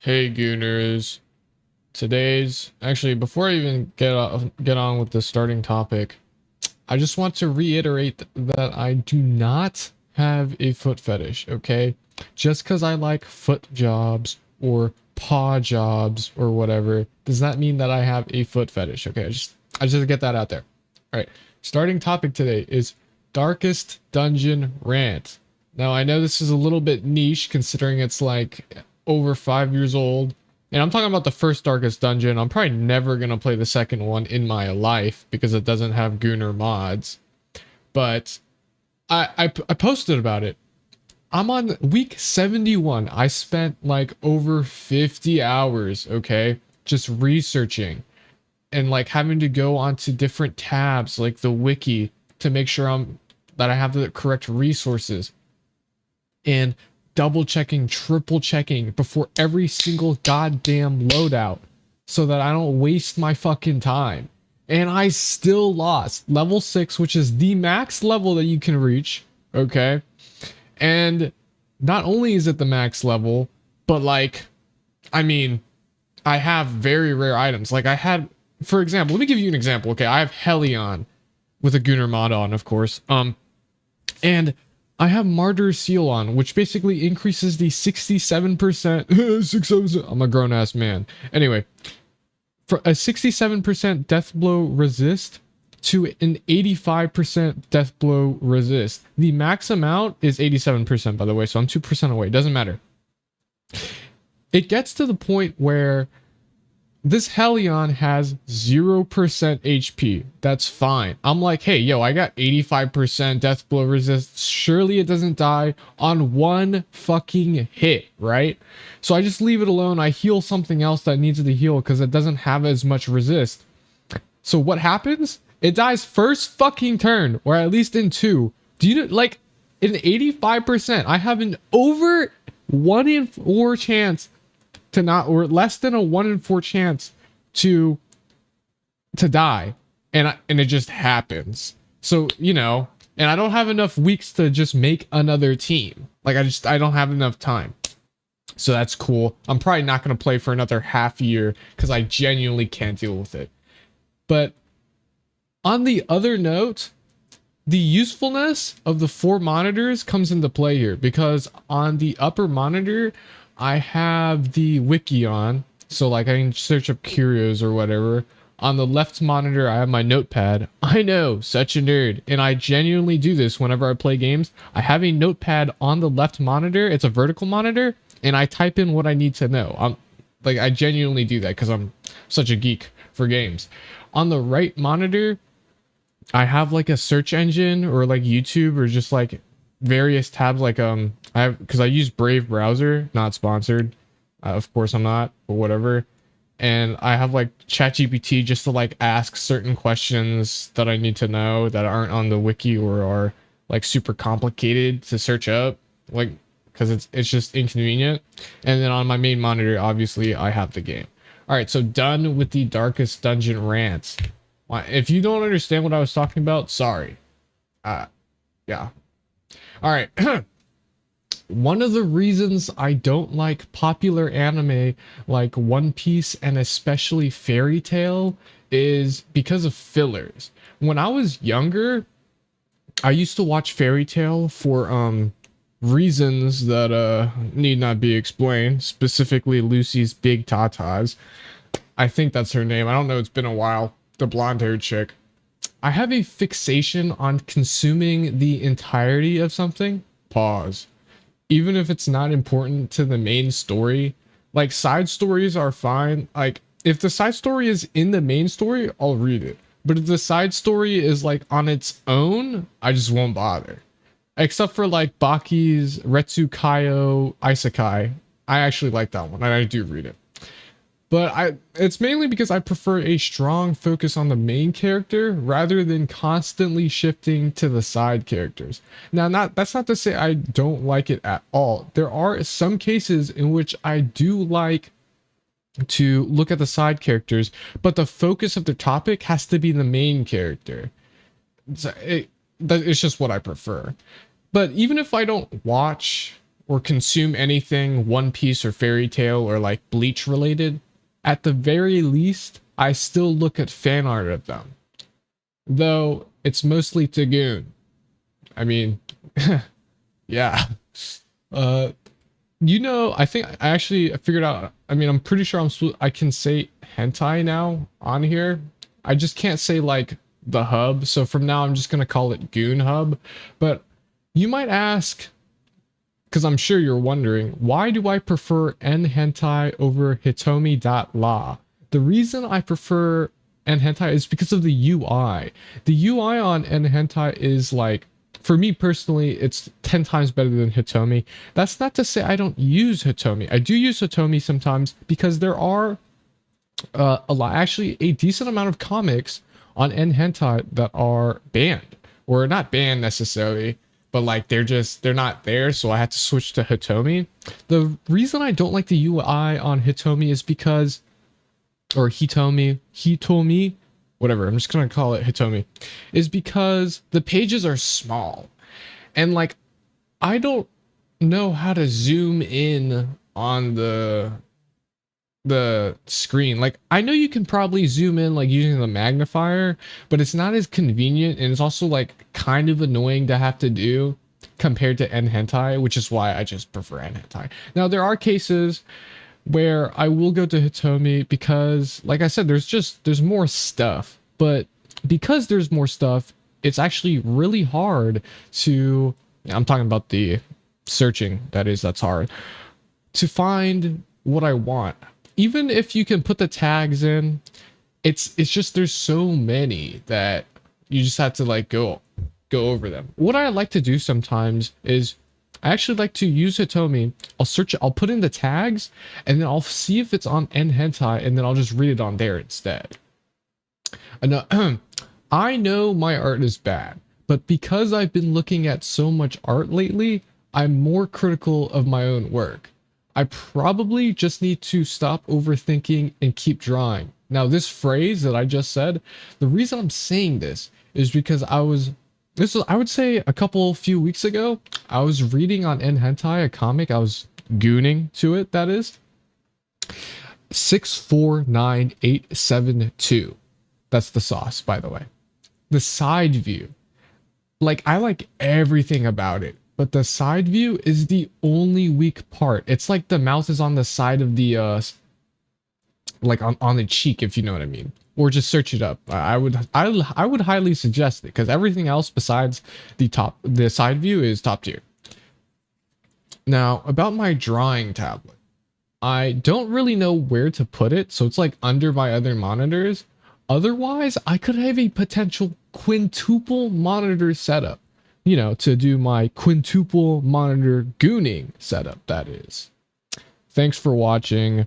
Hey Gooners. Actually, before I even get on with the starting topic, I just want to reiterate that I do not have a foot fetish, okay? Just because I like foot jobs or paw jobs or whatever, does that mean that I have a foot fetish, okay? I just get that out there. All right. Starting topic today is Darkest Dungeon Rant. Now, I know this is a little bit niche considering it's like over 5 years old. And I'm talking about the first Darkest Dungeon. I'm probably never going to play the second one in my life because it doesn't have Gooner mods. But I posted about it. I'm on week 71. I spent like over 50 hours, okay, just researching and like having to go onto different tabs like the wiki to make sure that I have the correct resources and double checking, triple checking before every single goddamn loadout so that I don't waste my fucking time. And I still lost level 6, which is the max level that you can reach, okay? And not only is it the max level, but like, I mean, I have very rare items. Like I had, for example, let me give you an example. Okay, I have Helion with a Gunner mod on, of course. And I have Martyr Seal on, which basically increases the 67%. 67%. I'm a grown ass man. Anyway, for a 67% death blow resist to an 85% death blow resist. The max amount is 87%, by the way, so I'm 2% away. Doesn't matter. It gets to the point where this Helion has 0% HP. That's fine. I'm like, hey, yo, I got 85% death blow resist. Surely it doesn't die on one fucking hit, right? So I just leave it alone. I heal something else that needs to heal because it doesn't have as much resist. So what happens? It dies first fucking turn, or at least in two. Do you like an 85%? I have an over 1 in 4 chance to not, or less than a 1 in 4 chance to die, and it just happens. So and I don't have enough weeks to just make another team. Like I don't have enough time. So that's cool. I'm probably not going to play for another half year because I genuinely can't deal with it. But on the other note, the usefulness of the 4 monitors comes into play here because on the upper monitor, I have the wiki on. So like I can search up curios or whatever. On the left monitor, I have my notepad. I know, such a nerd. And I genuinely do this whenever I play games. I have a notepad on the left monitor. It's a vertical monitor. And I type in what I need to know. I genuinely do that because I'm such a geek for games. On the right monitor, I have like a search engine or like YouTube or just like various tabs. Like I have, because I use Brave browser, not sponsored. Of course I'm not, but whatever. And I have like ChatGPT just to like ask certain questions that I need to know that aren't on the wiki or are like super complicated to search up, like because it's just inconvenient. And then on my main monitor, obviously I have the game. All right, so done with the Darkest Dungeon rants. If you don't understand what I was talking about, sorry. Yeah. All right. One of the reasons I don't like popular anime like One Piece and especially Fairy Tail is because of fillers. When I was younger, I used to watch Fairy Tail for reasons that need not be explained, specifically Lucy's big tatas. I think that's her name. I don't know, it's been a while. The blonde-haired chick. I have a fixation on consuming the entirety of something. Pause. Even if it's not important to the main story. Like side stories are fine. Like if the side story is in the main story, I'll read it. But if the side story is like on its own, I just won't bother. Except for like Baki's Retsukayo Isekai. I actually like that one and I do read it. But it's mainly because I prefer a strong focus on the main character rather than constantly shifting to the side characters. Now, that's not to say I don't like it at all. There are some cases in which I do like to look at the side characters, but the focus of the topic has to be the main character. It's just what I prefer. But even if I don't watch or consume anything One Piece or Fairy Tail or like Bleach related, at the very least, I still look at fan art of them. Though it's mostly Tagoon. I mean, yeah. Uh, I think I actually figured out. I mean, I'm pretty sure I can say hentai now on here. I just can't say like the hub. So from now, I'm just gonna call it Goon Hub. But you might ask, because I'm sure you're wondering, why do I prefer N hentai over Hitomi.la? The reason I prefer N hentai is because of the UI. The UI on N hentai is like, for me personally, it's 10 times better than Hitomi. That's not to say I don't use Hitomi. I do use Hitomi sometimes because there are actually a decent amount of comics on N hentai that are banned, or not banned necessarily, but like they're not there, so I had to switch to Hitomi. The reason I don't like the UI on Hitomi is because, or Hitomi, whatever, I'm just gonna call it Hitomi, is because the pages are small, and like I don't know how to zoom in on the screen. Like I know you can probably zoom in like using the magnifier, but it's not as convenient, and it's also like kind of annoying to have to do compared to N hentai, which is why I just prefer N hentai. Now there are cases where I will go to Hitomi because, like I said, there's more stuff, but because there's more stuff, it's actually really hard to, I'm talking about the searching, that's hard to find what I want. Even if you can put the tags in, it's just there's so many that you just have to like go over them. What I like to do sometimes is I actually like to use Hitomi. I'll search it, I'll put in the tags, and then I'll see if it's on N hentai, and then I'll just read it on there instead. And I know my art is bad, but because I've been looking at so much art lately, I'm more critical of my own work. I probably just need to stop overthinking and keep drawing. Now, this phrase that I just said, the reason I'm saying this is because I would say a few weeks ago, I was reading on N hentai, a comic, I was gooning to it, that is. 649872. That's the sauce, by the way. The side view. Like, I like everything about it, but the side view is the only weak part. It's like the mouth is on the side of the, like on the cheek, if you know what I mean. Or just search it up. I would highly suggest it, because everything else besides the side view is top tier. Now, about my drawing tablet. I don't really know where to put it, so it's like under my other monitors. Otherwise, I could have a potential quintuple monitor setup, to do my quintuple monitor gooning setup, that is. Thanks for watching.